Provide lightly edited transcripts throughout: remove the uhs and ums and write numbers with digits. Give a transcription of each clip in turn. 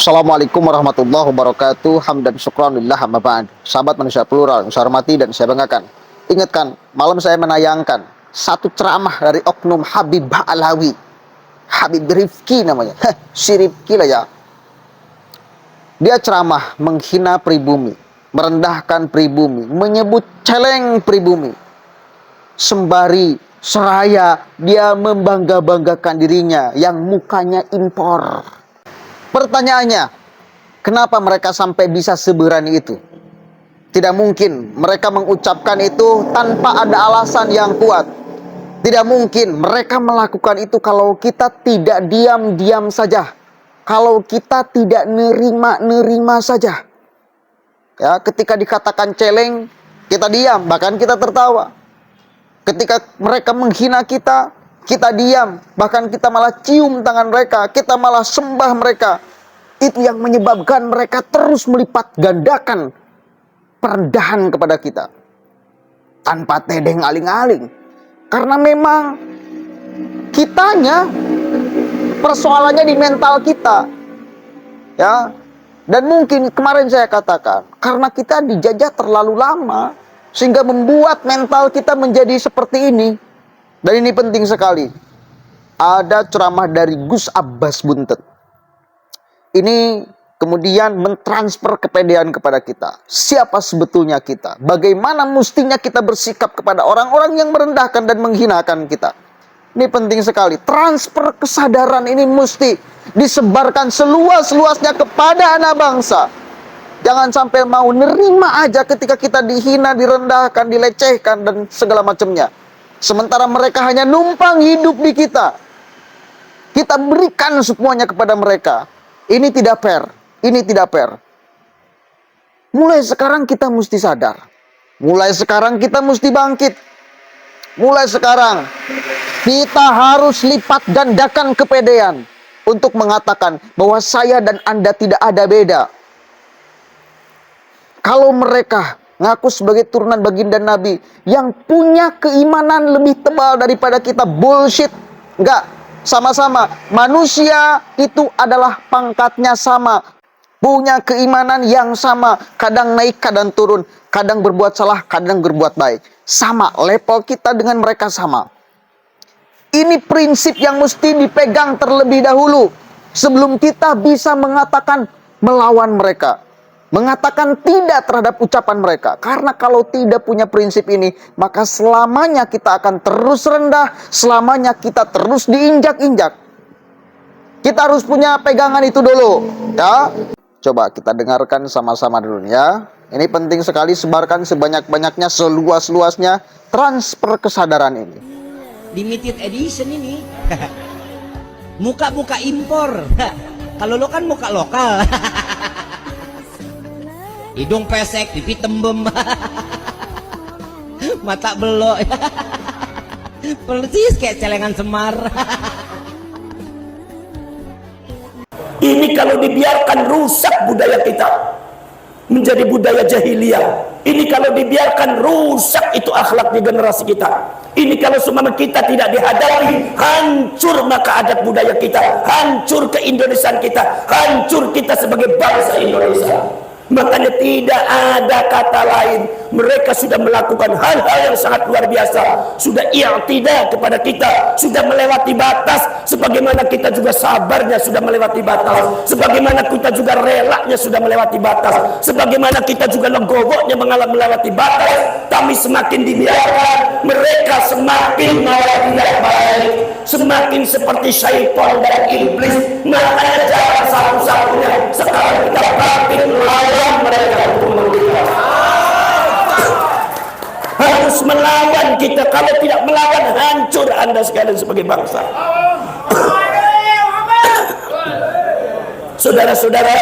Assalamualaikum warahmatullahi wabarakatuh. Hamdan syukran lillah amma ba'd. Sahabat manusia plural yang saya hormati dan saya banggakan. Ingatkan, malam saya menayangkan satu ceramah dari oknum Habib Ba'alawi. Habib Rifki namanya. Si Rifki lah ya. Dia ceramah menghina pribumi, merendahkan pribumi, menyebut celeng pribumi. Sembari seraya dia membangga-banggakan dirinya yang mukanya impor. Pertanyaannya, kenapa mereka sampai bisa seberani itu? Tidak mungkin mereka mengucapkan itu tanpa ada alasan yang kuat. Tidak mungkin mereka melakukan itu kalau kita tidak diam-diam saja. Kalau kita tidak nerima saja. Ya, ketika dikatakan celeng, kita diam, bahkan kita tertawa. Ketika mereka menghina kita diam, bahkan kita malah cium tangan mereka, kita malah sembah mereka. Itu yang menyebabkan mereka terus melipat gandakan perendahan kepada kita. Tanpa tedeng aling-aling. Karena memang kitanya, persoalannya di mental kita. Ya. Dan mungkin kemarin saya katakan, karena kita dijajah terlalu lama, sehingga membuat mental kita menjadi seperti ini. Dan ini penting sekali. Ada ceramah dari Gus Abbas Buntet. Ini kemudian mentransfer kepedean kepada kita. Siapa sebetulnya kita? Bagaimana mestinya kita bersikap kepada orang-orang yang merendahkan dan menghinakan kita? Ini penting sekali. Transfer kesadaran ini mesti disebarkan seluas-luasnya kepada anak bangsa. Jangan sampai mau nerima aja ketika kita dihina, direndahkan, dilecehkan, dan segala macamnya. Sementara mereka hanya numpang hidup di kita. Kita berikan semuanya kepada mereka. Ini tidak fair. Ini tidak fair. Mulai sekarang kita mesti sadar. Mulai sekarang kita mesti bangkit. Mulai sekarang kita harus lipat gandakan kepedean untuk mengatakan bahwa saya dan Anda tidak ada beda. Kalau mereka ngaku sebagai turunan baginda Nabi yang punya keimanan lebih tebal daripada kita, bullshit. Enggak, sama-sama. Manusia itu adalah pangkatnya sama. Punya keimanan yang sama. Kadang naik, kadang turun. Kadang berbuat salah, kadang berbuat baik. Sama, level kita dengan mereka sama. Ini prinsip yang mesti dipegang terlebih dahulu. Sebelum kita bisa mengatakan melawan mereka. Mengatakan tidak terhadap ucapan mereka. Karena kalau tidak punya prinsip ini, maka selamanya kita akan terus rendah, selamanya kita terus diinjak-injak. Kita harus punya pegangan itu dulu, ya. Coba kita dengarkan sama-sama dulu ya. Ini penting sekali, sebarkan sebanyak-banyaknya, seluas-luasnya, transfer kesadaran ini. Limited edition ini. Muka-muka impor. Kalau lo kan muka lokal. Hidung pesek, pipi tembem, mata belok, persis kayak celengan Semar. Ini kalau dibiarkan rusak budaya kita, menjadi budaya jahiliyah. Ini kalau dibiarkan rusak itu akhlak di generasi kita. Ini kalau semua kita tidak dihadapi, hancur maka adat budaya kita, hancur keindonesiaan kita, hancur kita sebagai bangsa Indonesia. Makanya tidak ada kata lain. Mereka sudah melakukan hal-hal yang sangat luar biasa. Sudah i'tidah kepada kita. Sudah melewati batas. Sebagaimana kita juga sabarnya sudah melewati batas. Sebagaimana kita juga relanya sudah melewati batas. Sebagaimana kita juga legowoknya melewati batas. Tapi semakin dibiarkan, mereka semakin malah tidak baik. Semakin seperti syaitan dan iblis. Makanya jalan satu-satunya sekarang kita bangkit melawan mereka untuk kita. Harus melawan kita. Kalau tidak melawan, hancur Anda sekalian sebagai bangsa. Saudara-saudara,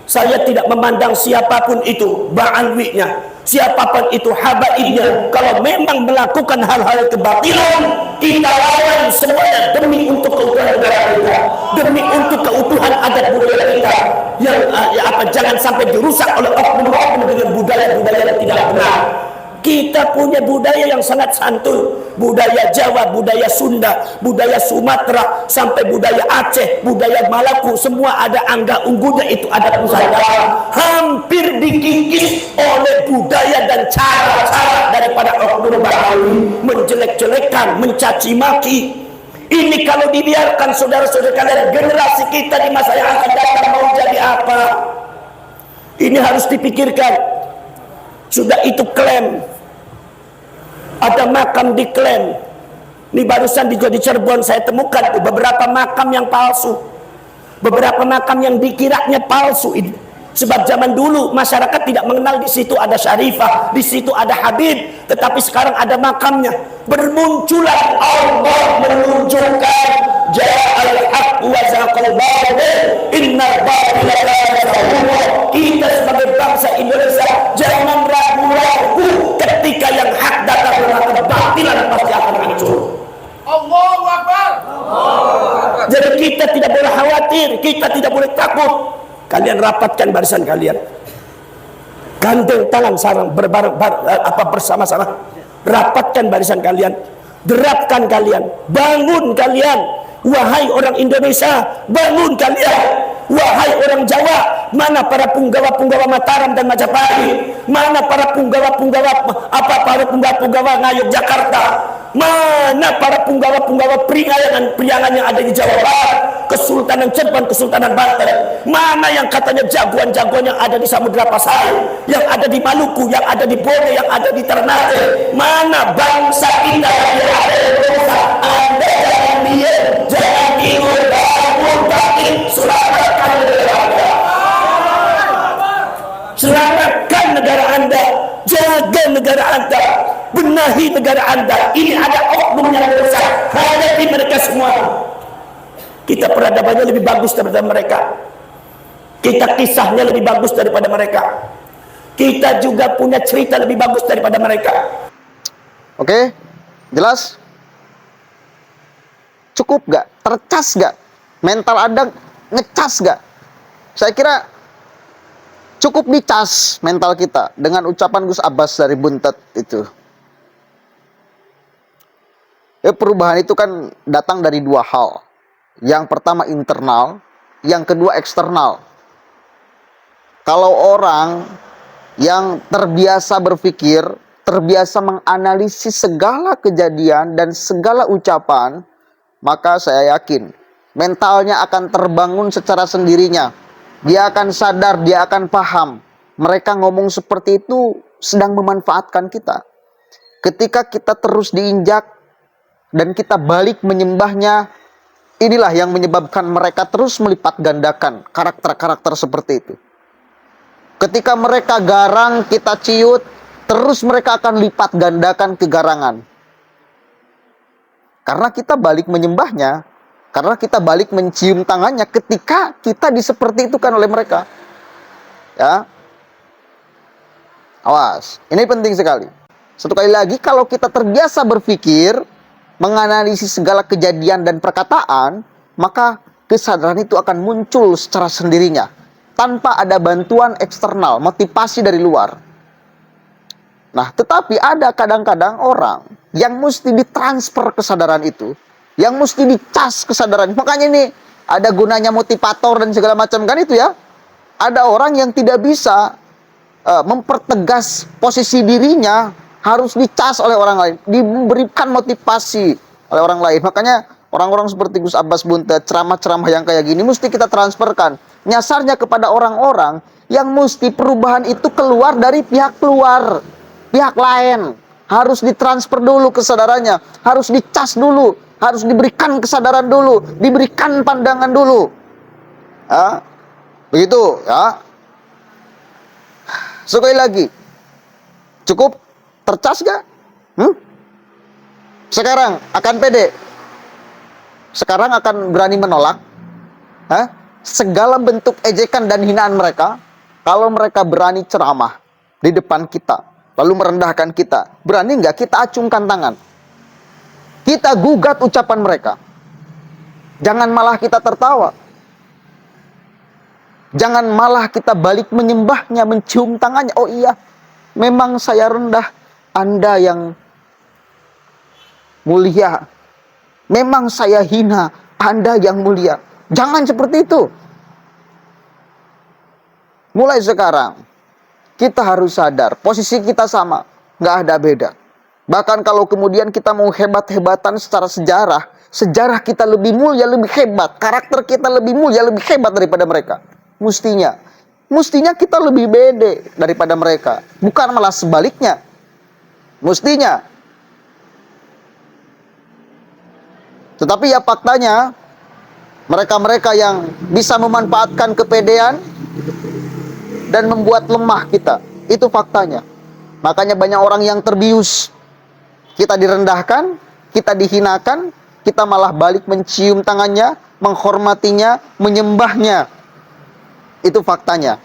saya tidak memandang siapapun itu ba'alwinya, siapapun itu habaibnya. Kalau memang melakukan hal-hal kebatilan, kita lawan semuanya demi untuk keutuhan negara kita, demi untuk keutuhan adat budaya kita. Yang jangan sampai dirusak oleh oknum-oknum dengan budaya-budaya yang tidak benar. Kita punya budaya yang sangat santun, budaya Jawa, budaya Sunda, budaya Sumatera, sampai budaya Aceh, budaya Maluku, semua ada angga unggunya, itu ada Nusantara. Hampir dikikis oleh budaya dan cara-cara daripada oknum Betawi, menjelek-jelekan, mencaci maki. Ini kalau dibiarkan, saudara-saudara kalian, generasi kita di masa yang akan datang mau jadi apa? Ini harus dipikirkan. Sudah itu klaim, ada makam diklaim. Ini barusan di Cirebon saya temukan tuh beberapa makam yang palsu, beberapa makam yang dikiranya palsu. Sebab zaman dulu masyarakat tidak mengenal di situ ada Syarifah, di situ ada Habib, tetapi sekarang ada makamnya. Bermunculan Allah menunjukkan ja'al haq wa zaqal batil innal batila kana zahuqa. Kita sebagai bangsa Indonesia jangan ragu-ragu, ketika yang hak datang maka kebatilan pasti akan hancur. Allahu Akbar. Jadi kita tidak boleh khawatir, kita tidak boleh takut. Kalian rapatkan barisan kalian, gandeng tangan sarang berbareng bersama-sama, rapatkan barisan kalian, derapkan kalian, bangun kalian, wahai orang Indonesia, bangun kalian. Wahai orang Jawa, mana para punggawa-punggawa Mataram dan Majapahit? Mana para punggawa-punggawa para punggawa Ngayog Jakarta? Mana para punggawa-punggawa Priangan yang ada di Jawa Barat, Kesultanan Cirebon, Kesultanan Banten? Mana yang katanya jagoan-jagoan yang ada di Samudra Pasai, yang ada di Maluku, yang ada di Bone, yang ada di Ternate? Mana bangsa kita yang ada di Indonesia? Anda jangan diam, jangan tidur, bangun bangkit, selamatkan negara Anda. Selamatkan negara Anda, jaga negara Anda, benahi negara Anda. Ini ada oknum yang besar, hadapi mereka semua. Kita peradabannya lebih bagus daripada mereka, kita kisahnya lebih bagus daripada mereka, kita juga punya cerita lebih bagus daripada mereka. Oke, jelas? Cukup gak? Tercas gak? Mental Anda ngecas gak? Saya kira cukup dicas mental kita dengan ucapan Gus Abbas dari Buntet itu. Ya, perubahan itu kan datang dari dua hal. Yang pertama internal, yang kedua eksternal. Kalau orang yang terbiasa berpikir, terbiasa menganalisis segala kejadian dan segala ucapan, maka saya yakin mentalnya akan terbangun secara sendirinya. Dia akan sadar, dia akan paham. Mereka ngomong seperti itu sedang memanfaatkan kita. Ketika kita terus diinjak dan kita balik menyembahnya, inilah yang menyebabkan mereka terus melipat gandakan karakter-karakter seperti itu. Ketika mereka garang, kita ciut, terus mereka akan lipat gandakan kegarangan. Karena kita balik menyembahnya, karena kita balik mencium tangannya ketika kita diseperti itu kan oleh mereka. Ya. Awas, ini penting sekali. Satu kali lagi, kalau kita terbiasa berpikir, menganalisis segala kejadian dan perkataan, maka kesadaran itu akan muncul secara sendirinya, tanpa ada bantuan eksternal, motivasi dari luar. Nah, tetapi ada kadang-kadang orang yang mesti ditransfer kesadaran itu, yang mesti dicas kesadaran. Makanya ini ada gunanya motivator dan segala macam kan itu ya. Ada orang yang tidak bisa mempertegas posisi dirinya, harus dicas oleh orang lain, diberikan motivasi oleh orang lain. Makanya orang-orang seperti Gus Abbas Buntet, ceramah-ceramah yang kayak gini mesti kita transferkan. Nyasarnya kepada orang-orang yang mesti perubahan itu keluar dari pihak luar, pihak lain. Harus ditransfer dulu kesadarannya, harus dicas dulu, harus diberikan kesadaran dulu, diberikan pandangan dulu. Ya, begitu ya. Sekali lagi, cukup tercas gak? Sekarang akan pede, sekarang akan berani menolak segala bentuk ejekan dan hinaan mereka. Kalau mereka berani ceramah di depan kita, lalu merendahkan kita, berani nggak kita acungkan tangan, kita gugat ucapan mereka? Jangan malah kita tertawa, jangan malah kita balik menyembahnya, mencium tangannya. Oh iya, memang saya rendah, Anda yang mulia. Memang saya hina, Anda yang mulia. Jangan seperti itu. Mulai sekarang, kita harus sadar, posisi kita sama, nggak ada beda. Bahkan kalau kemudian kita mau hebat-hebatan secara sejarah, sejarah kita lebih mulia, lebih hebat. Karakter kita lebih mulia, lebih hebat daripada mereka. Mestinya kita lebih beda daripada mereka. Bukan malah sebaliknya. Mestinya. Tetapi ya faktanya, mereka-mereka yang bisa memanfaatkan kepedean dan membuat lemah kita. Itu faktanya. Makanya banyak orang yang terbius. Kita direndahkan, kita dihinakan, kita malah balik mencium tangannya, menghormatinya, menyembahnya. Itu faktanya.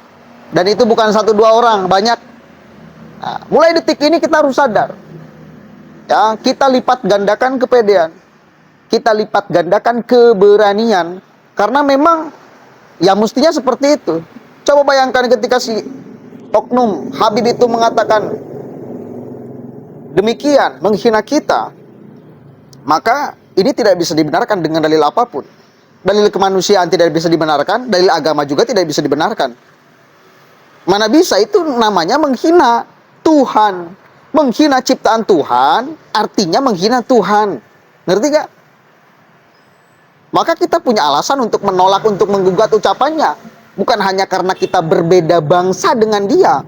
Dan itu bukan 1-2 orang, banyak. Nah, mulai detik ini kita harus sadar. Ya, kita lipat gandakan kepedean. Kita lipat gandakan keberanian. Karena memang ya mestinya seperti itu. Coba bayangkan ketika si oknum Habib itu mengatakan demikian, menghina kita, maka ini tidak bisa dibenarkan dengan dalil apapun. Dalil kemanusiaan tidak bisa dibenarkan, dalil agama juga tidak bisa dibenarkan. Mana bisa, itu namanya menghina Tuhan. Menghina ciptaan Tuhan artinya menghina Tuhan. Ngerti gak? Maka kita punya alasan untuk menolak, untuk menggugat ucapannya. Bukan hanya karena kita berbeda bangsa dengan dia.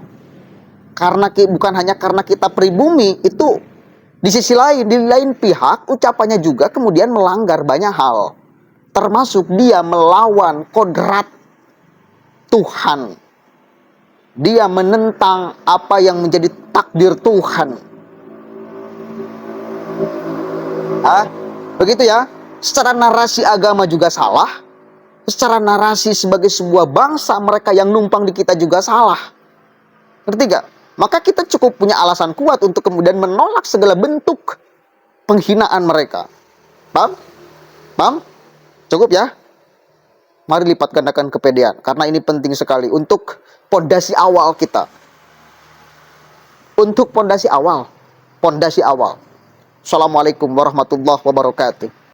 Bukan hanya karena kita pribumi. Itu di sisi lain, di lain pihak ucapannya juga kemudian melanggar banyak hal. Termasuk dia melawan kodrat Tuhan. Dia menentang apa yang menjadi takdir Tuhan. Begitu ya. Secara narasi agama juga salah. Secara narasi sebagai sebuah bangsa, mereka yang numpang di kita juga salah. Ngerti gak? Maka kita cukup punya alasan kuat untuk kemudian menolak segala bentuk penghinaan mereka. Paham? Paham? Cukup ya? Mari lipat gandakan kepedean. Karena ini penting sekali untuk pondasi awal kita. Untuk pondasi awal. Pondasi awal. Assalamualaikum warahmatullahi wabarakatuh.